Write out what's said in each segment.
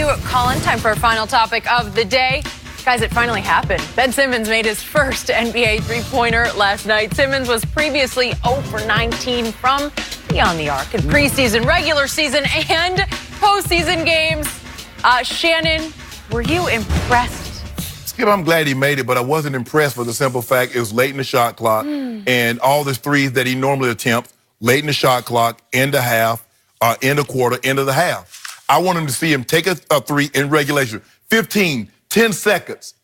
you, Colin. Time for our final topic of the day. Guys, it finally happened. Ben Simmons made his first NBA three-pointer last night. Simmons was previously 0 for 19 from beyond the arc in preseason, regular season, and postseason games. Shannon, were you impressed? Skip, I'm glad he made it, but I wasn't impressed for the simple fact it was late in the shot clock, and all the threes that he normally attempts, late in the shot clock, end of half, end of quarter, end of the half. I wanted to see him take a three in regulation, 15, 10 seconds.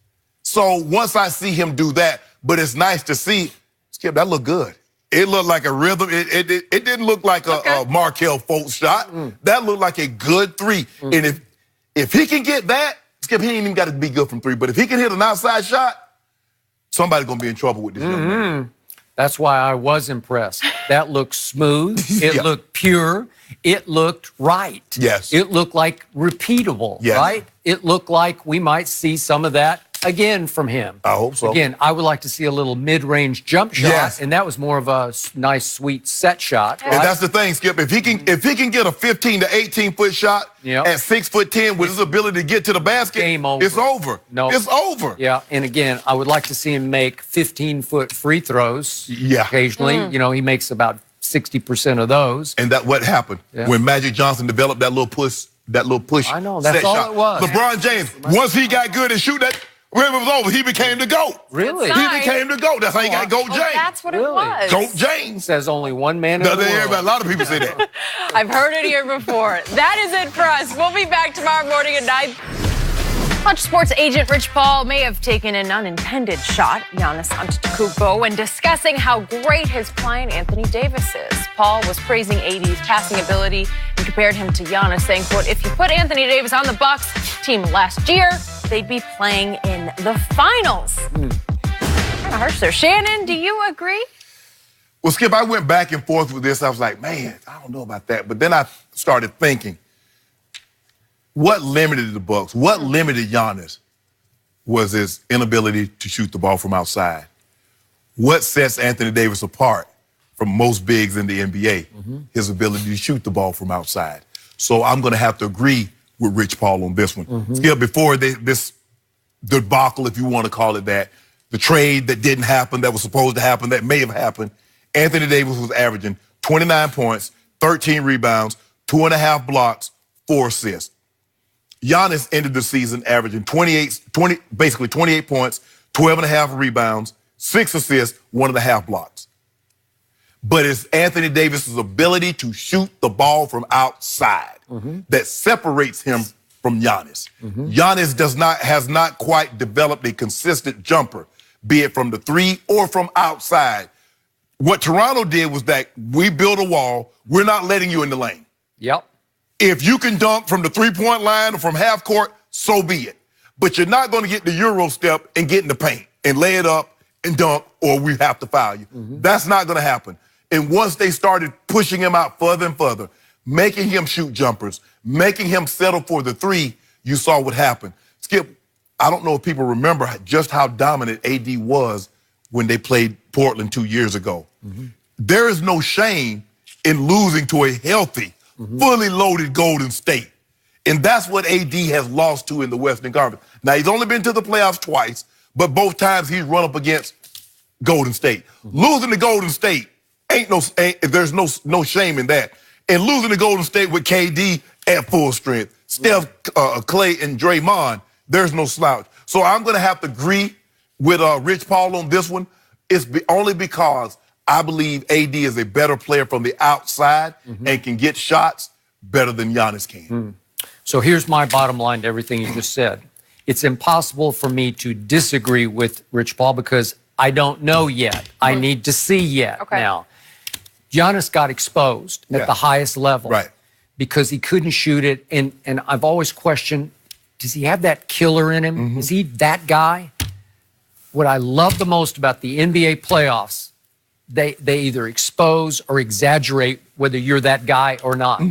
So once I see him do that, but it's nice to see, Skip, that looked good. It looked like a rhythm. It didn't look like a Markelle Fultz shot. That looked like a good three. And if he can get that, Skip, he ain't even got to be good from three, but if he can hit an outside shot, somebody's going to be in trouble with this young man. That's why I was impressed. That looked smooth. It looked pure. It looked right. Yes. It looked like repeatable, right? It looked like we might see some of that again from him. I hope so. Again, I would like to see a little mid-range jump shot, and that was more of a nice, sweet set shot. And that's the thing, Skip. If he can get a 15 to 18-foot shot at 6'10" with his ability to get to the basket, game over. It's over. No, it's over. Yeah, and again, I would like to see him make 15-foot free throws. Occasionally. You know, he makes about 60% of those. And that what happened when Magic Johnson developed that little push. I know, that's all it was. LeBron James, once he got good at shooting that, when it was over, he became the GOAT. Really? He became the GOAT. That's how you got GOAT James. That's what it was. GOAT James. Says only one man in the world. A lot of people say that. I've heard it here before. That is it for us. We'll be back tomorrow morning at 9. Clutch Sports agent Rich Paul may have taken an unintended shot at Giannis Antetokounmpo when discussing how great his client Anthony Davis is. Paul was praising AD's passing ability and compared him to Giannis, saying, quote, if you put Anthony Davis on the Bucks team last year, they'd be playing in the finals. Kind of harsh there. Shannon, do you agree? Well, Skip, I went back and forth with this. I was like, man, I don't know about that. But then I started thinking, what limited the Bucks? What limited Giannis was his inability to shoot the ball from outside. What sets Anthony Davis apart from most bigs in the NBA? His ability to shoot the ball from outside. So I'm going to have to agree with Rich Paul on this one. Skip, before this debacle, if you want to call it that, the trade that didn't happen, that was supposed to happen, that may have happened, Anthony Davis was averaging 29 points, 13 rebounds, 2.5 blocks, 4 assists. Giannis ended the season averaging basically 28 points, 12.5 rebounds, 6 assists, 1.5 blocks. But it's Anthony Davis's ability to shoot the ball from outside that separates him from Giannis. Giannis has not quite developed a consistent jumper, be it from the three or from outside. What Toronto did was that we built a wall. We're not letting you in the lane. If you can dunk from the three-point line or from half court, so be it. But you're not going to get the Euro step and get in the paint and lay it up and dunk, or we have to foul you. That's not going to happen. And once they started pushing him out further and further, making him shoot jumpers, making him settle for the three, you saw what happened. Skip, I don't know if people remember just how dominant AD was when they played Portland 2 years ago. There is no shame in losing to a healthy, fully loaded Golden State. And that's what AD has lost to in the Western Conference. Now, he's only been to the playoffs twice, but both times he's run up against Golden State. Losing to Golden State, there's no shame in that. And losing to Golden State with KD at full strength, Steph, Clay, and Draymond, there's no slouch. So I'm going to have to agree with Rich Paul on this one. It's only because I believe AD is a better player from the outside and can get shots better than Giannis can. So here's my bottom line to everything you just said. It's impossible for me to disagree with Rich Paul because I don't know yet. I need to see yet now. Giannis got exposed at the highest level because he couldn't shoot it. And I've always questioned, does he have that killer in him? Is he that guy? What I love the most about the NBA playoffs, they either expose or exaggerate whether you're that guy or not.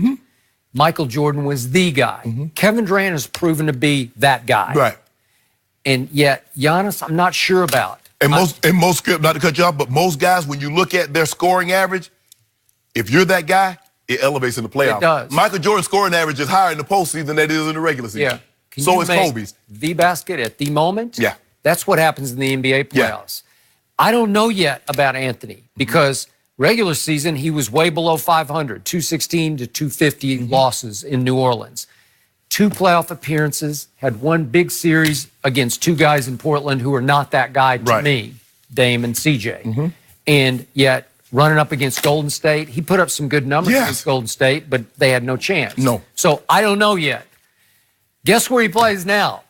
Michael Jordan was the guy. Kevin Durant has proven to be that guy. And yet, Giannis, I'm not sure about. And most, not to cut you off, but most guys, when you look at their scoring average, if you're that guy, it elevates in the playoffs. It does. Michael Jordan's scoring average is higher in the postseason than it is in the regular season. Yeah. So is Kobe's. The basket at the moment. Yeah. That's what happens in the NBA playoffs. I don't know yet about Anthony because regular season he was way below 500, 216 to 250 losses in New Orleans. 2 playoff appearances, had 1 big series against 2 guys in Portland who are not that guy to me, Dame and CJ. And yet, running up against Golden State, he put up some good numbers against Golden State, but they had no chance. No. So I don't know yet. Guess where he plays now?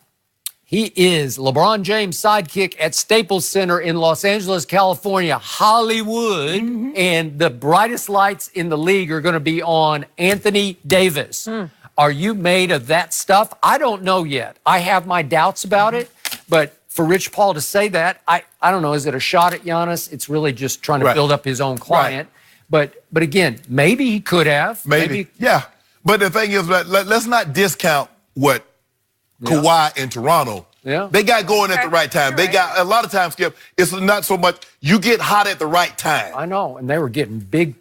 He is LeBron James' sidekick at Staples Center in Los Angeles, California, Hollywood. And the brightest lights in the league are going to be on Anthony Davis. Are you made of that stuff? I don't know yet. I have my doubts about it, but for Rich Paul to say that, I don't know. Is it a shot at Giannis? It's really just trying to build up his own client. But again, maybe he could have. Maybe. Yeah. But the thing is, let's not discount what Kawhi in Toronto. They got going at the right time. They got a lot of times, Skip, it's not so much you get hot at the right time. I know. And they were getting big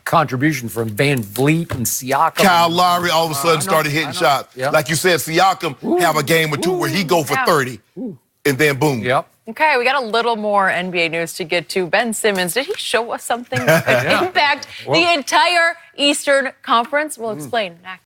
contribution from Van Vliet and Siakam. Kyle Lowry all of a sudden started hitting shots. Like you said, Siakam have a game or 2 where he go for 30 and then boom. Okay, we got a little more NBA news to get to. Ben Simmons, did he show us something that could impact the entire Eastern Conference? We'll explain next.